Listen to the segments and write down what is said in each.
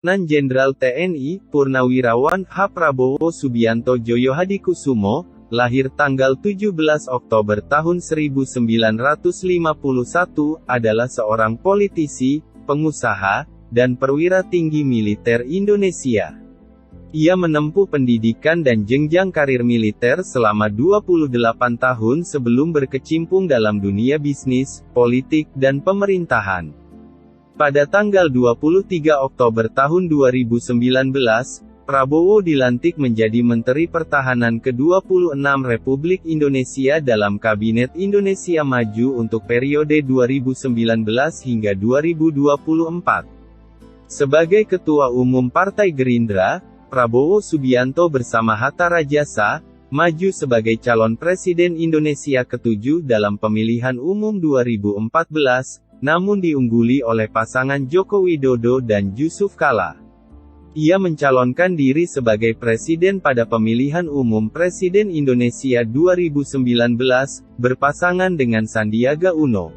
Letnan Jenderal TNI, Purnawirawan H. Prabowo Subianto Djoyohadikusumo, lahir tanggal 17 Oktober tahun 1951, adalah seorang politisi, pengusaha, dan perwira tinggi militer Indonesia. Ia menempuh pendidikan dan jenjang karir militer selama 28 tahun sebelum berkecimpung dalam dunia bisnis, politik, dan pemerintahan. Pada tanggal 23 Oktober tahun 2019, Prabowo dilantik menjadi Menteri Pertahanan ke-26 Republik Indonesia dalam Kabinet Indonesia Maju untuk periode 2019 hingga 2024. Sebagai Ketua Umum Partai Gerindra, Prabowo Subianto bersama Hatta Rajasa, maju sebagai calon Presiden Indonesia ke-7 dalam pemilihan umum 2014, namun diungguli oleh pasangan Joko Widodo dan Yusuf Kala. Ia mencalonkan diri sebagai Presiden pada pemilihan umum Presiden Indonesia 2019, berpasangan dengan Sandiaga Uno.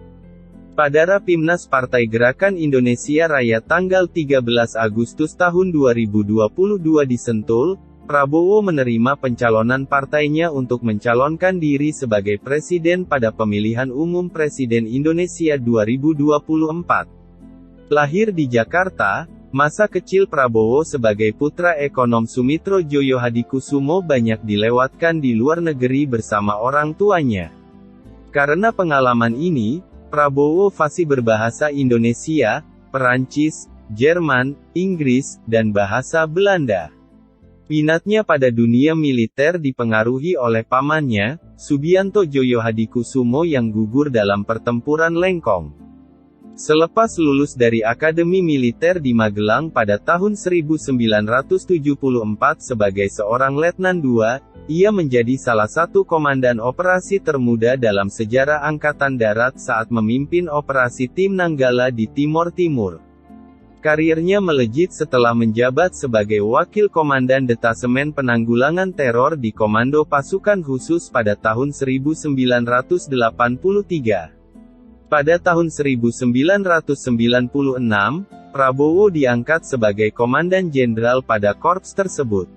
Pada Rapimnas Partai Gerakan Indonesia Raya tanggal 13 Agustus tahun 2022 di Sentul, Prabowo menerima pencalonan partainya untuk mencalonkan diri sebagai presiden pada pemilihan umum Presiden Indonesia 2024. Lahir di Jakarta, masa kecil Prabowo sebagai putra ekonom Sumitro Djoyohadikusumo banyak dilewatkan di luar negeri bersama orang tuanya. Karena pengalaman ini, Prabowo fasih berbahasa Indonesia, Perancis, Jerman, Inggris, dan bahasa Belanda. Minatnya pada dunia militer dipengaruhi oleh pamannya, Subianto Djoyohadikusumo yang gugur dalam pertempuran Lengkong. Selepas lulus dari Akademi Militer di Magelang pada tahun 1974 sebagai seorang Letnan II, ia menjadi salah satu komandan operasi termuda dalam sejarah Angkatan Darat saat memimpin operasi Tim Nanggala di Timor Timur. Karirnya melejit setelah menjabat sebagai Wakil Komandan Detasemen Penanggulangan Teror di Komando Pasukan Khusus pada tahun 1983. Pada tahun 1996, Prabowo diangkat sebagai Komandan Jenderal pada korps tersebut.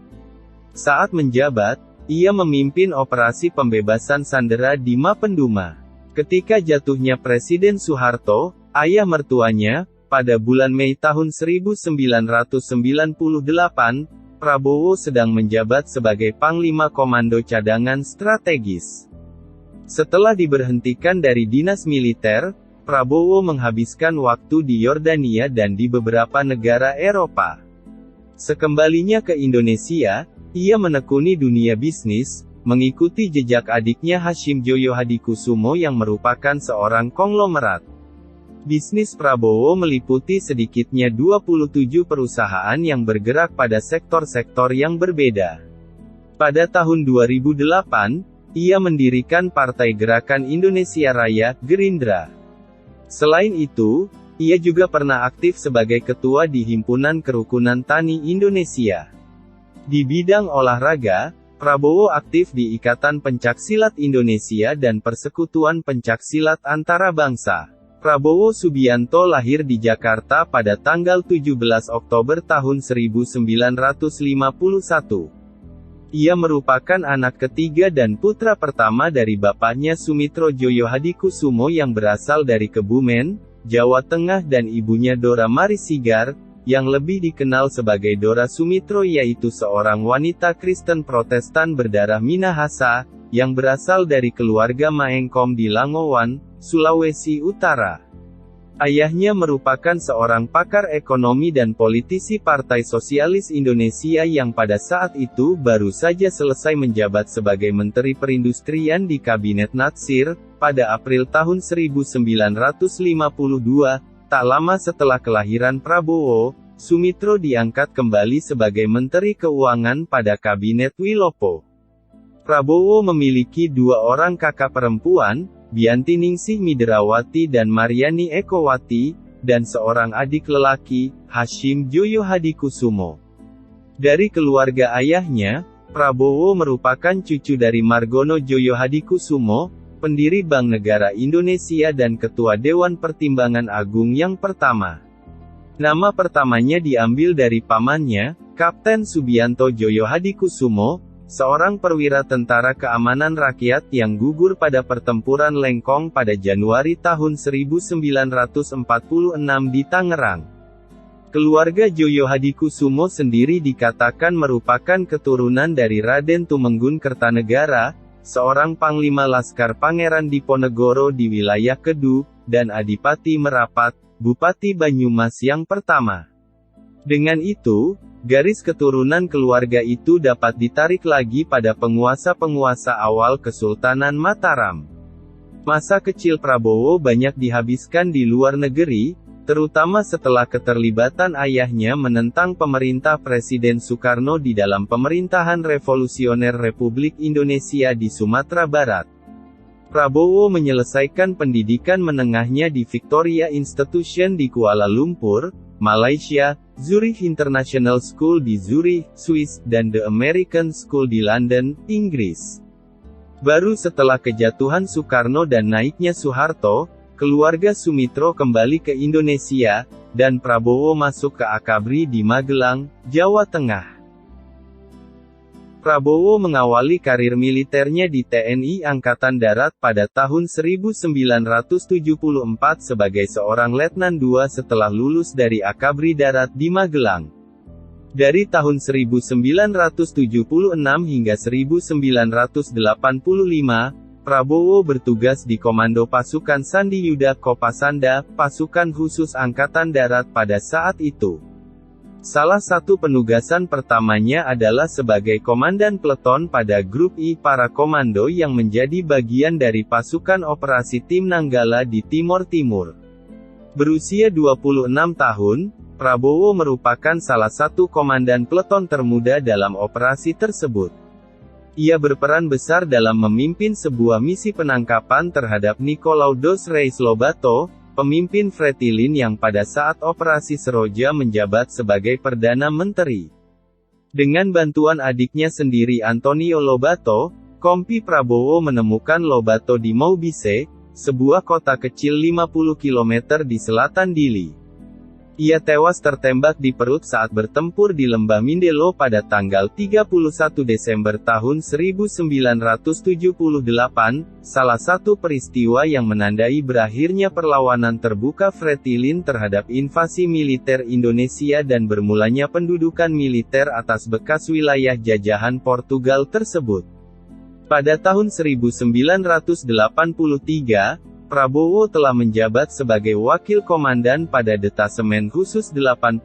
Saat menjabat, ia memimpin operasi pembebasan sandera di Mapenduma. Ketika jatuhnya Presiden Soeharto, ayah mertuanya, pada bulan Mei tahun 1998, Prabowo sedang menjabat sebagai Panglima Komando Cadangan Strategis. Setelah diberhentikan dari dinas militer, Prabowo menghabiskan waktu di Yordania dan di beberapa negara Eropa. Sekembalinya ke Indonesia, ia menekuni dunia bisnis, mengikuti jejak adiknya Hashim Djoyohadikusumo yang merupakan seorang konglomerat. Bisnis Prabowo meliputi sedikitnya 27 perusahaan yang bergerak pada sektor-sektor yang berbeda. Pada tahun 2008, ia mendirikan Partai Gerakan Indonesia Raya, Gerindra. Selain itu, ia juga pernah aktif sebagai ketua di Himpunan Kerukunan Tani Indonesia. Di bidang olahraga, Prabowo aktif di Ikatan Pencaksilat Indonesia dan Persekutuan Pencaksilat Antara Bangsa. Prabowo Subianto lahir di Jakarta pada tanggal 17 Oktober tahun 1951. Ia merupakan anak ketiga dan putra pertama dari bapaknya Sumitro Djoyohadikusumo yang berasal dari Kebumen, Jawa Tengah dan ibunya Dora Marisigar, yang lebih dikenal sebagai Dora Sumitro yaitu seorang wanita Kristen Protestan berdarah Minahasa, yang berasal dari keluarga Maengkom di Langowan, Sulawesi Utara. Ayahnya merupakan seorang pakar ekonomi dan politisi Partai Sosialis Indonesia yang pada saat itu baru saja selesai menjabat sebagai Menteri Perindustrian di Kabinet Natsir, pada April tahun 1952, tak lama setelah kelahiran Prabowo, Sumitro diangkat kembali sebagai Menteri Keuangan pada Kabinet Wilopo. Prabowo memiliki dua orang kakak perempuan, Bianti Ningsih Midrawati dan Mariani Ekowati, dan seorang adik lelaki, Hashim Djoyohadikusumo. Dari keluarga ayahnya, Prabowo merupakan cucu dari Margono Djoyohadikusumo, pendiri Bank Negara Indonesia dan Ketua Dewan Pertimbangan Agung yang pertama. Nama pertamanya diambil dari pamannya, Kapten Subianto Joyo Hadikusumo, seorang perwira tentara keamanan rakyat yang gugur pada pertempuran Lengkong pada Januari tahun 1946 di Tangerang. Keluarga Joyo Hadikusumo sendiri dikatakan merupakan keturunan dari Raden Tumenggung Kertanegara, seorang Panglima Laskar Pangeran Diponegoro di wilayah Kedu, dan Adipati Merapat, Bupati Banyumas yang pertama. Dengan itu, garis keturunan keluarga itu dapat ditarik lagi pada penguasa-penguasa awal Kesultanan Mataram. Masa kecil Prabowo banyak dihabiskan di luar negeri, terutama setelah keterlibatan ayahnya menentang pemerintah Presiden Soekarno di dalam pemerintahan revolusioner Republik Indonesia di Sumatera Barat. Prabowo menyelesaikan pendidikan menengahnya di Victoria Institution di Kuala Lumpur, Malaysia, Zurich International School di Zurich, Swiss, dan The American School di London, Inggris. Baru setelah kejatuhan Soekarno dan naiknya Soeharto, keluarga Sumitro kembali ke Indonesia, dan Prabowo masuk ke Akabri di Magelang, Jawa Tengah. Prabowo mengawali karir militernya di TNI Angkatan Darat pada tahun 1974 sebagai seorang Letnan II setelah lulus dari Akabri Darat di Magelang. Dari tahun 1976 hingga 1985, Prabowo bertugas di Komando Pasukan Sandi Yuda Kopasanda, pasukan khusus Angkatan Darat pada saat itu. Salah satu penugasan pertamanya adalah sebagai komandan peleton pada Grup I para komando yang menjadi bagian dari pasukan operasi Tim Nanggala di Timor Timur. Berusia 26 tahun, Prabowo merupakan salah satu komandan peleton termuda dalam operasi tersebut. Ia berperan besar dalam memimpin sebuah misi penangkapan terhadap Nicolau dos Reis Lobato, pemimpin Fretilin yang pada saat operasi Seroja menjabat sebagai Perdana Menteri. Dengan bantuan adiknya sendiri Antonio Lobato, Kompi Prabowo menemukan Lobato di Maubise, sebuah kota kecil 50 km di selatan Dili. Ia tewas tertembak di perut saat bertempur di Lembah Mindelo pada tanggal 31 Desember tahun 1978, salah satu peristiwa yang menandai berakhirnya perlawanan terbuka Fretilin terhadap invasi militer Indonesia dan bermulanya pendudukan militer atas bekas wilayah jajahan Portugal tersebut. Pada tahun 1983, Prabowo telah menjabat sebagai Wakil Komandan pada Detasemen Khusus 81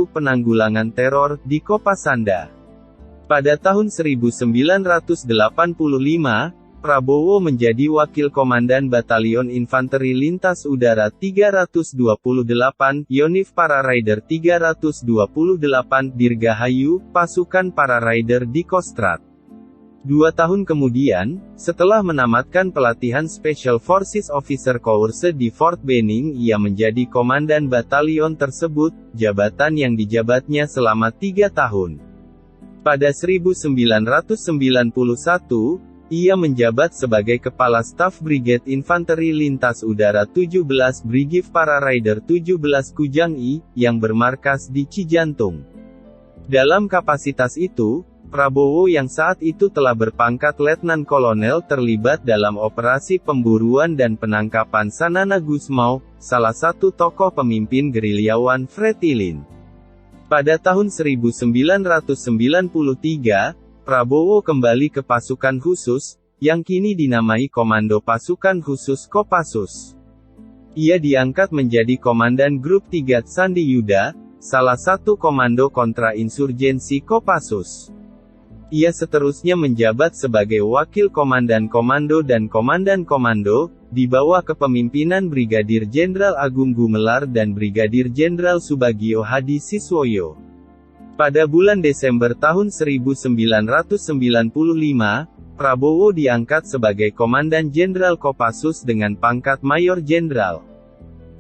Penanggulangan Teror, di Kopasanda. Pada tahun 1985, Prabowo menjadi Wakil Komandan Batalion Infanteri Lintas Udara 328, Yonif Para Rider 328, Dirgahayu, pasukan Para Rider di Kostrad. 2 tahun kemudian, setelah menamatkan pelatihan Special Forces Officer Course di Fort Benning, ia menjadi komandan batalion tersebut, jabatan yang dijabatnya selama 3 tahun. Pada 1991, ia menjabat sebagai Kepala Staf Brigade Infanteri Lintas Udara 17 Brigif Para Rider 17 Kujang I, yang bermarkas di Cijantung. Dalam kapasitas itu, Prabowo yang saat itu telah berpangkat Letnan Kolonel terlibat dalam operasi pemburuan dan penangkapan Sanana Gusmao, salah satu tokoh pemimpin gerilyawan Fretilin. Pada tahun 1993, Prabowo kembali ke pasukan khusus, yang kini dinamai Komando Pasukan Khusus Kopassus. Ia diangkat menjadi Komandan Grup 3 Sandi Yuda, salah satu komando kontra-insurgensi Kopassus. Ia seterusnya menjabat sebagai Wakil Komandan Komando dan Komandan Komando, di bawah kepemimpinan Brigadir Jenderal Agung Gumelar dan Brigadir Jenderal Subagio Hadi Siswoyo. Pada bulan Desember tahun 1995, Prabowo diangkat sebagai Komandan Jenderal Kopassus dengan pangkat Mayor Jenderal.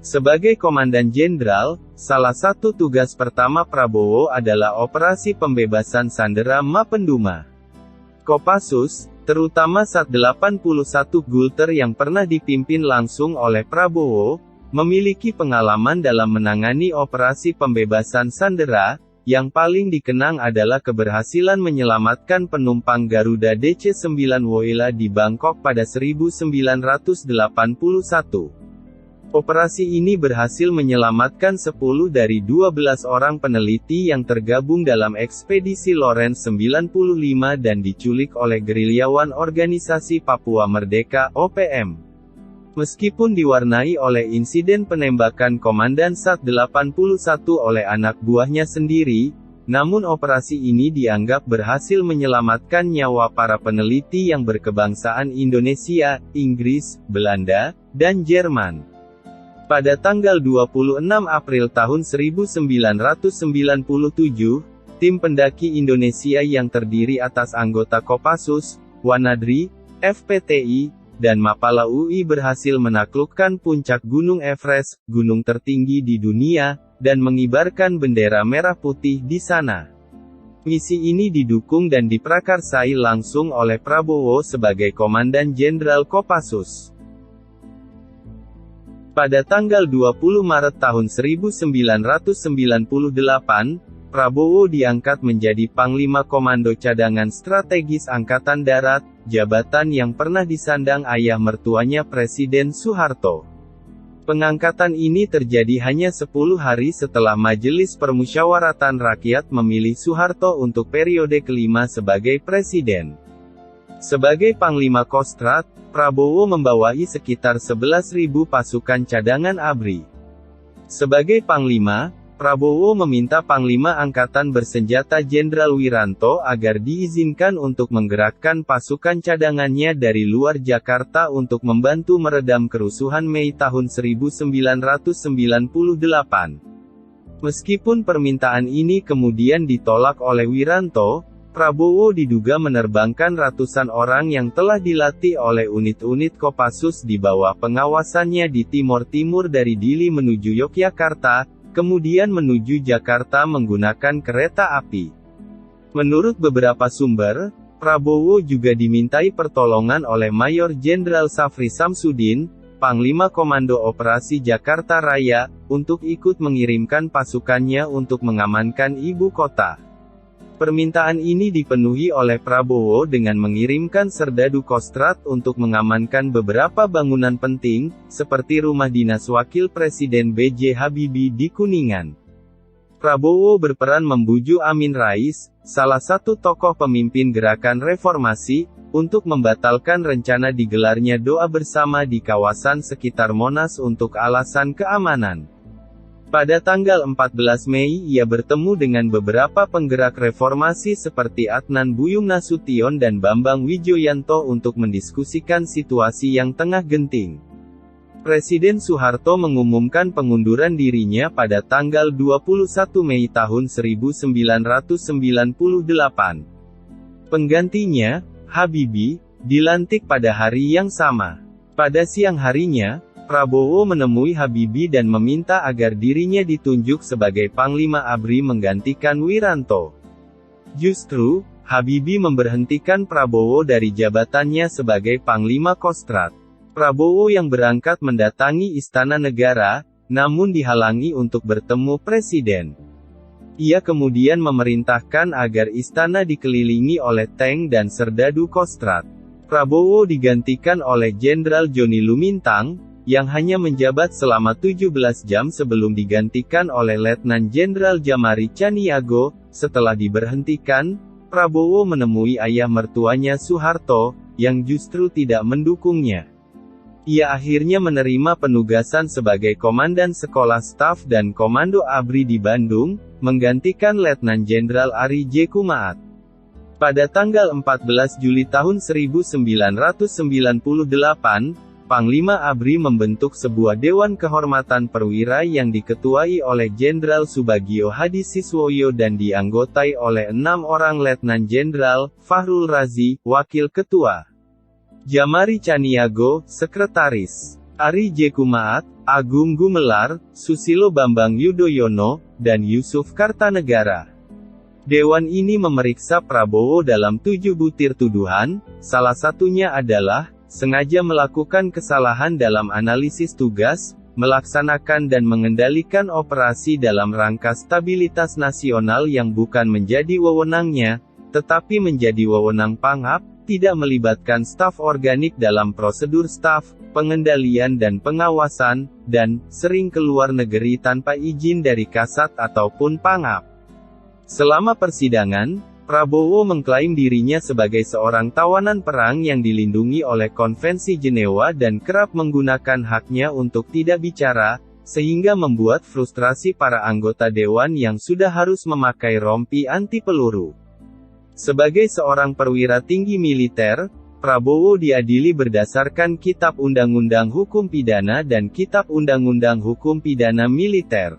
Sebagai Komandan Jenderal, salah satu tugas pertama Prabowo adalah operasi pembebasan sandera Mapenduma. Kopassus, terutama Sat 81 Gulter yang pernah dipimpin langsung oleh Prabowo, memiliki pengalaman dalam menangani operasi pembebasan sandera. Yang paling dikenang adalah keberhasilan menyelamatkan penumpang Garuda DC-9 Woyla di Bangkok pada 1981. Operasi ini berhasil menyelamatkan 10 dari 12 orang peneliti yang tergabung dalam ekspedisi Lawrence 95 dan diculik oleh gerilyawan Organisasi Papua Merdeka, OPM. Meskipun diwarnai oleh insiden penembakan Komandan Sat 81 oleh anak buahnya sendiri, namun operasi ini dianggap berhasil menyelamatkan nyawa para peneliti yang berkebangsaan Indonesia, Inggris, Belanda, dan Jerman. Pada tanggal 26 April tahun 1997, tim pendaki Indonesia yang terdiri atas anggota Kopassus, Wanadri, FPTI, dan Mapala UI berhasil menaklukkan puncak Gunung Everest, gunung tertinggi di dunia, dan mengibarkan bendera merah putih di sana. Misi ini didukung dan diprakarsai langsung oleh Prabowo sebagai Komandan Jenderal Kopassus. Pada tanggal 20 Maret tahun 1998, Prabowo diangkat menjadi Panglima Komando Cadangan Strategis Angkatan Darat, jabatan yang pernah disandang ayah mertuanya Presiden Soeharto. Pengangkatan ini terjadi hanya 10 hari setelah Majelis Permusyawaratan Rakyat memilih Soeharto untuk periode kelima sebagai presiden. Sebagai Panglima Kostrat, Prabowo membawahi sekitar 11.000 pasukan cadangan ABRI. Sebagai Panglima, Prabowo meminta Panglima Angkatan Bersenjata Jenderal Wiranto agar diizinkan untuk menggerakkan pasukan cadangannya dari luar Jakarta untuk membantu meredam kerusuhan Mei tahun 1998. Meskipun permintaan ini kemudian ditolak oleh Wiranto, Prabowo diduga menerbangkan ratusan orang yang telah dilatih oleh unit-unit Kopassus di bawah pengawasannya di Timor Timur dari Dili menuju Yogyakarta, kemudian menuju Jakarta menggunakan kereta api. Menurut beberapa sumber, Prabowo juga dimintai pertolongan oleh Mayor Jenderal Safri Samsudin, Panglima Komando Operasi Jakarta Raya, untuk ikut mengirimkan pasukannya untuk mengamankan ibu kota. Permintaan ini dipenuhi oleh Prabowo dengan mengirimkan serdadu Kostrat untuk mengamankan beberapa bangunan penting, seperti rumah dinas Wakil Presiden B.J. Habibie di Kuningan. Prabowo berperan membujuk Amin Rais, salah satu tokoh pemimpin gerakan reformasi, untuk membatalkan rencana digelarnya doa bersama di kawasan sekitar Monas untuk alasan keamanan. Pada tanggal 14 Mei ia bertemu dengan beberapa penggerak reformasi seperti Adnan Buyung Nasution dan Bambang Wijoyanto untuk mendiskusikan situasi yang tengah genting. Presiden Soeharto mengumumkan pengunduran dirinya pada tanggal 21 Mei tahun 1998. Penggantinya, Habibie, dilantik pada hari yang sama. Pada siang harinya, Prabowo menemui Habibie dan meminta agar dirinya ditunjuk sebagai Panglima ABRI menggantikan Wiranto. Justru, Habibie memberhentikan Prabowo dari jabatannya sebagai Panglima Kostrat. Prabowo yang berangkat mendatangi Istana Negara, namun dihalangi untuk bertemu Presiden. Ia kemudian memerintahkan agar istana dikelilingi oleh tank dan serdadu Kostrat. Prabowo digantikan oleh Jenderal Joni Lumintang, yang hanya menjabat selama 17 jam sebelum digantikan oleh Letnan Jenderal Jamari Caniago. Setelah diberhentikan, Prabowo menemui ayah mertuanya Soeharto, yang justru tidak mendukungnya. Ia akhirnya menerima penugasan sebagai Komandan Sekolah Staf dan Komando ABRI di Bandung, menggantikan Letnan Jenderal Ari J. Kumaat. Pada tanggal 14 Juli tahun 1998, Panglima ABRI membentuk sebuah Dewan Kehormatan Perwira yang diketuai oleh Jenderal Subagio Hadi Siswoyo dan dianggotai oleh 6 orang Letnan Jenderal, Fahrul Razi, Wakil Ketua, Jamari Caniago, Sekretaris, Ari J. Kumaat, Agung Gumelar, Susilo Bambang Yudhoyono, dan Yusuf Kartanegara. Dewan ini memeriksa Prabowo dalam 7 butir tuduhan, salah satunya adalah sengaja melakukan kesalahan dalam analisis tugas, melaksanakan dan mengendalikan operasi dalam rangka stabilitas nasional yang bukan menjadi wewenangnya, tetapi menjadi wewenang Pangap, tidak melibatkan staf organik dalam prosedur staf, pengendalian dan pengawasan, dan sering keluar negeri tanpa izin dari Kasat ataupun Pangap. Selama persidangan, Prabowo mengklaim dirinya sebagai seorang tawanan perang yang dilindungi oleh Konvensi Jenewa dan kerap menggunakan haknya untuk tidak bicara, sehingga membuat frustrasi para anggota dewan yang sudah harus memakai rompi anti peluru. Sebagai seorang perwira tinggi militer, Prabowo diadili berdasarkan Kitab Undang-Undang Hukum Pidana dan Kitab Undang-Undang Hukum Pidana Militer.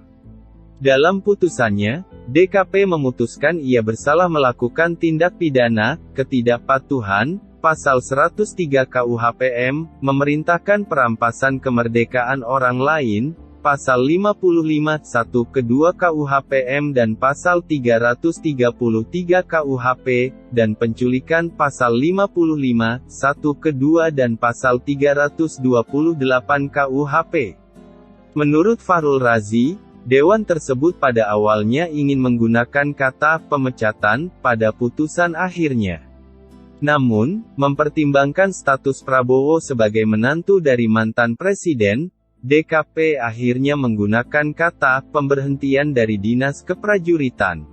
Dalam putusannya, DKP memutuskan ia bersalah melakukan tindak pidana ketidakpatuhan, pasal 103 KUHPM, memerintahkan perampasan kemerdekaan orang lain, pasal 55 1 kedua KUHPM dan pasal 333 KUHP, dan penculikan pasal 55 1 kedua dan pasal 328 KUHP. Menurut Fahrul Razi, dewan tersebut pada awalnya ingin menggunakan kata pemecatan pada putusan akhirnya. Namun, mempertimbangkan status Prabowo sebagai menantu dari mantan presiden, DKP akhirnya menggunakan kata pemberhentian dari dinas keprajuritan.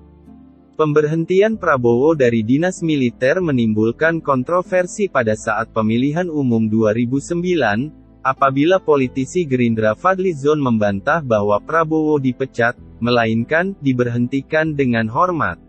Pemberhentian Prabowo dari dinas militer menimbulkan kontroversi pada saat pemilihan umum 2009, apabila politisi Gerindra Fadlizon membantah bahwa Prabowo dipecat, melainkan diberhentikan dengan hormat.